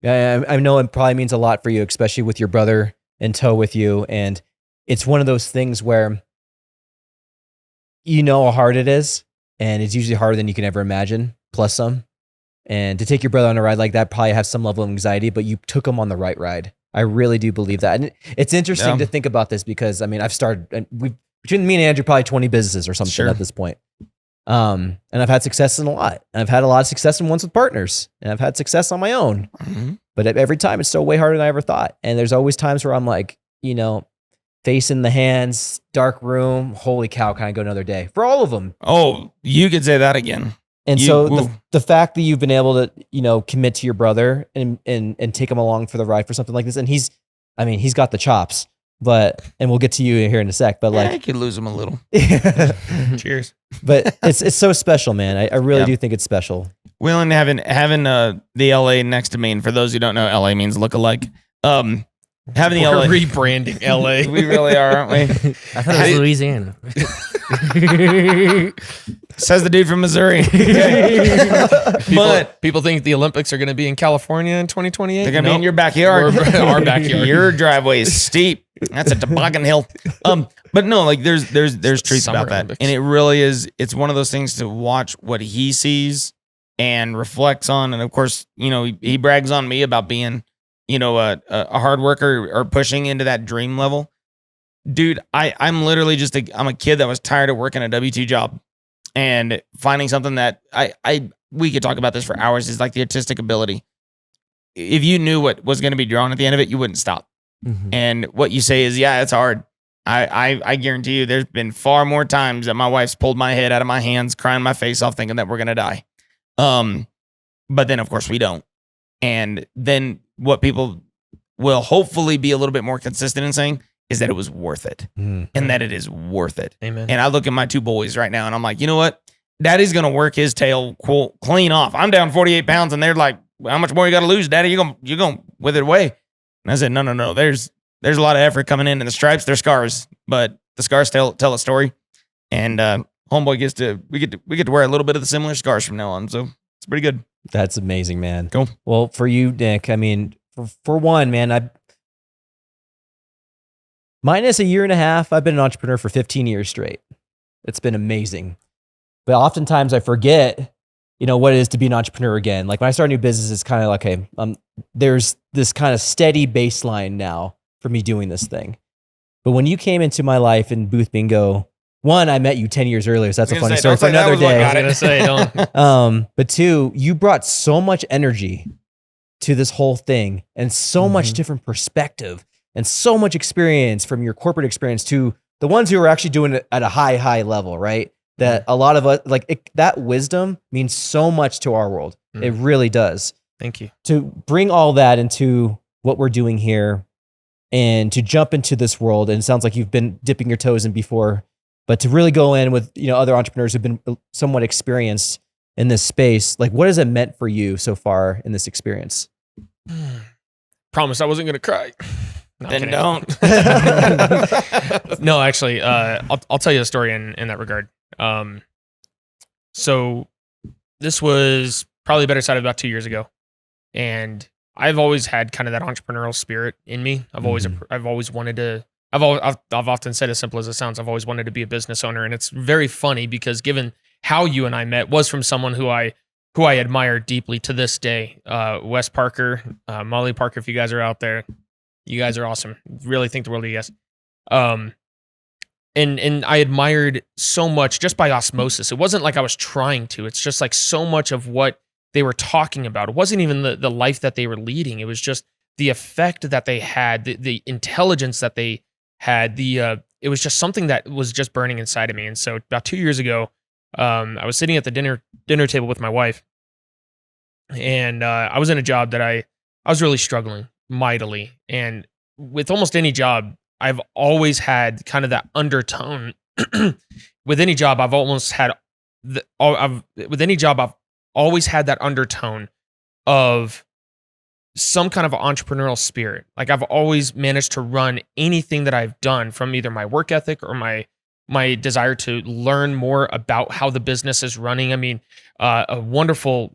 Yeah, I know it probably means a lot for you, especially with your brother in tow with you. And it's one of those things where you know how hard it is, and it's usually harder than you can ever imagine, plus some. And to take your brother on a ride like that probably has some level of anxiety, but you took him on the right ride. I really do believe that. And it's interesting to think about this because, I mean, I've started, and between me and Andrew, probably 20 businesses or something at this point. And I've had success in a lot. And I've had a lot of success in ones with partners. And I've had success on my own. Mm-hmm. But every time it's still way harder than I ever thought. And there's always times where I'm like, face in the hands, dark room, holy cow, can I go another day? For all of them. Oh, you could say that again. And so the fact that you've been able to, commit to your brother and take him along for the ride for something like this, and he's got the chops, and we'll get to you here in a sec, but I could lose him a little. Cheers. But it's so special, man. I really do think it's special. Will and having the LA next to me, and for those who don't know, LA means look-alike. Having the LA rebranding LA. We really are, aren't we? I thought it was Louisiana. Says the dude from Missouri. People think the Olympics are going to be in California in 2028. They're going to be in your backyard. Our backyard. Your driveway is steep. That's a toboggan hill. But no, like there's truth Summer about that, Olympics. and it really is. It's one of those things to watch what he sees and reflects on, and of course, he brags on me about being, a hard worker or pushing into that dream level. Dude, I'm literally I'm a kid that was tired of working a W-2 job and finding something that we could talk about this for hours, is like the artistic ability. If you knew what was going to be drawn at the end of it, you wouldn't stop. Mm-hmm. And what you say is, yeah, it's hard. I guarantee you there's been far more times that my wife's pulled my head out of my hands, crying my face off, thinking that we're going to die. But then of course we don't. And then what people will hopefully be a little bit more consistent in saying is that it was worth it, and that it is worth it. Amen. And I look at my two boys right now and I'm like, you know what? Daddy's going to work his tail clean off. I'm down 48 pounds and they're like, how much more you got to lose, Daddy? You're going to wither away. And I said, no. There's a lot of effort coming in, and the stripes, they're scars, but the scars tell a story. And homeboy we get to wear a little bit of the similar scars from now on. So it's pretty good. That's amazing, man. Cool. Well, for you, Nick, I mean, for one, man, minus a year and a half, I've been an entrepreneur for 15 years straight. It's been amazing. But oftentimes I forget, what it is to be an entrepreneur again. Like when I start a new business, it's kind of like, okay, there's this kind of steady baseline now for me doing this thing. But when you came into my life in Booth Bingo, one, I met you 10 years earlier, so that's a funny story for another day. I was going to say, but two, you brought so much energy to this whole thing and so much different perspective and so much experience from your corporate experience to the ones who are actually doing it at a high level, right? That a lot of us, that wisdom means so much to our world. It really does. Thank you. To bring all that into what we're doing here and to jump into this world, and it sounds like you've been dipping your toes in before, but to really go in with, other entrepreneurs who've been somewhat experienced in this space, like what has it meant for you so far in this experience? Promise I wasn't going to cry. No, then don't. No, actually, I'll tell you a story in that regard. So this was probably better side of about 2 years ago, and I've always had kind of that entrepreneurial spirit in me. I've always wanted to. I've often said, as simple as it sounds, I've always wanted to be a business owner, and it's very funny because given how you and I met was from someone who I admire deeply to this day. Wes Parker, Molly Parker, if you guys are out there, you guys are awesome. Really think the world of you guys. And I admired so much just by osmosis. It wasn't like I was trying to. It's just like so much of what they were talking about. It wasn't even the life that they were leading. It was just the effect that they had, the intelligence that they had. It was just something that was just burning inside of me. And so about 2 years ago, I was sitting at the dinner table with my wife, and I was in a job that I was really struggling mightily. And with almost any job, I've always had kind of that undertone. With any job, I've always had that undertone of some kind of entrepreneurial spirit. Like I've always managed to run anything that I've done from either my work ethic or my desire to learn more about how the business is running. I mean, a wonderful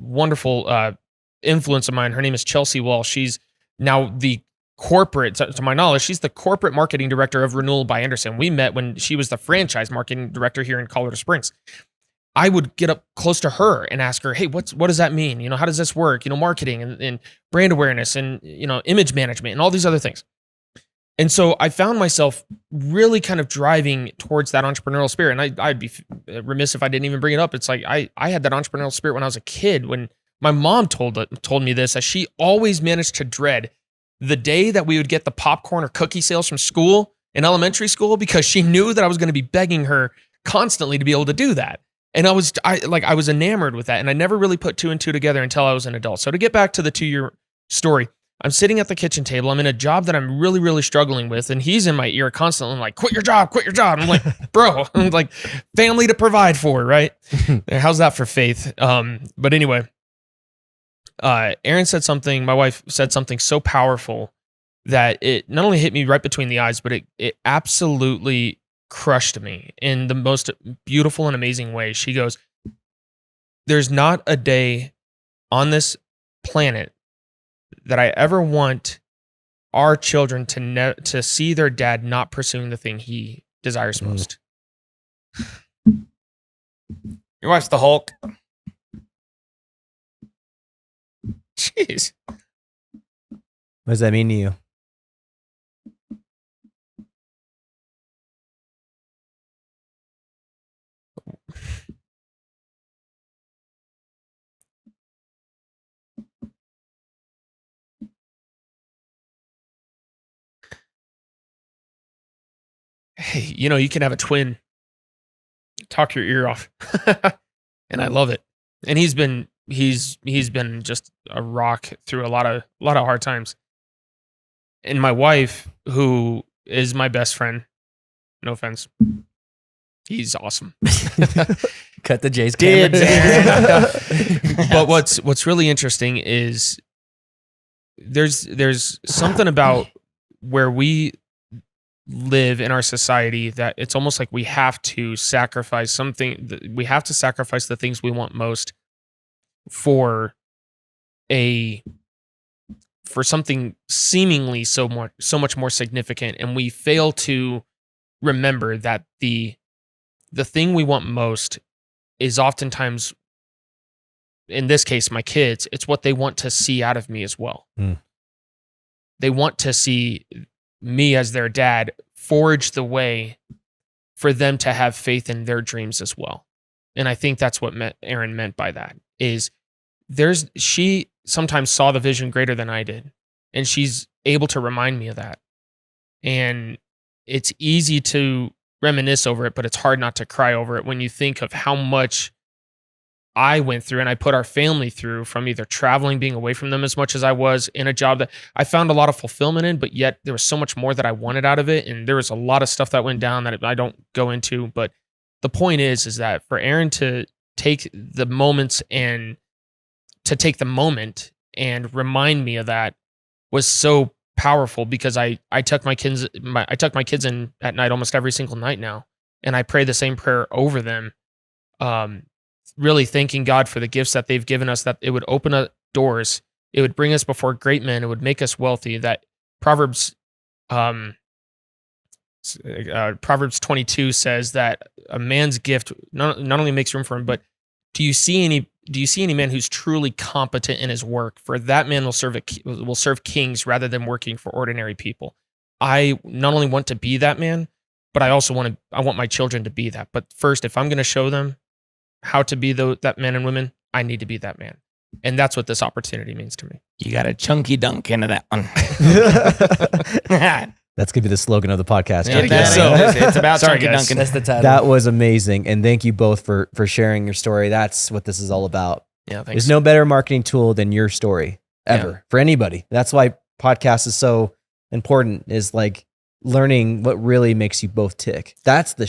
influence of mine. Her name is Chelsea Wall. She's now the corporate, to my knowledge, she's the corporate marketing director of Renewal by Anderson. We met when she was the franchise marketing director here in Colorado Springs. I would get up close to her and ask her, hey, what does that mean? How does this work? Marketing and brand awareness and, image management and all these other things. And so I found myself really kind of driving towards that entrepreneurial spirit. And I'd be remiss if I didn't even bring it up. It's like I had that entrepreneurial spirit when I was a kid. When my mom told me this, that she always managed to dread the day that we would get the popcorn or cookie sales from school in elementary school, because she knew that I was going to be begging her constantly to be able to do that. And I was enamored with that. And I never really put two and two together until I was an adult. So to get back to the 2-year story, I'm sitting at the kitchen table. I'm in a job that I'm really, really struggling with. And he's in my ear constantly like, quit your job. I'm like, bro, I'm like, family to provide for, right? How's that for faith? But anyway, Erin said something, my wife said something so powerful that it not only hit me right between the eyes, but it absolutely crushed me in the most beautiful and amazing way. She goes, there's not a day on this planet that I ever want our children to see their dad not pursuing the thing he desires most. You watch the Hulk? Jeez. What does that mean to you? Hey, you can have a twin talk your ear off. And I love it. And he's been just a rock through a lot of hard times. And my wife, who is my best friend, no offense, he's awesome. Cut the J's camera. But what's really interesting is there's something about where we live in our society that it's almost like we have to sacrifice something. We have to sacrifice the things we want most for something seemingly so much more significant, and we fail to remember that the thing we want most is oftentimes, in this case, my kids, it's what they want to see out of me as well. They want to see me as their dad forge the way for them to have faith in their dreams as well. And I think that's what Erin meant by that is she sometimes saw the vision greater than I did. And she's able to remind me of that. And it's easy to reminisce over it, but it's hard not to cry over it when you think of how much I went through and I put our family through, from either traveling, being away from them as much as I was, in a job that I found a lot of fulfillment in, but yet there was so much more that I wanted out of it. And there was a lot of stuff that went down that I don't go into. But the point is that for Erin to take the moments and to take the moment and remind me of that was so powerful, because I tuck my kids in at night almost every single night now. And I pray the same prayer over them. Really thanking God for the gifts that they've given us, that it would open up doors. It would bring us before great men. It would make us wealthy. That Proverbs 22 says that a man's gift not only makes room for him, but do you see any man who's truly competent in his work? For that man will serve kings rather than working for ordinary people. I not only want to be that man, but I also want my children to be that. But first, if I'm going to show them how to be that man and women, I need to be that man. And that's what this opportunity means to me. You got a chunky dunk into that one. That's going to be the slogan of the podcast. Yeah, it's about Sorry, chunky guys. dunking. That's the title. That was amazing. And thank you both for sharing your story. That's what this is all about. Yeah, thanks. There's no better marketing tool than your story ever for anybody. That's why podcast is so important, is like learning what really makes you both tick. That's the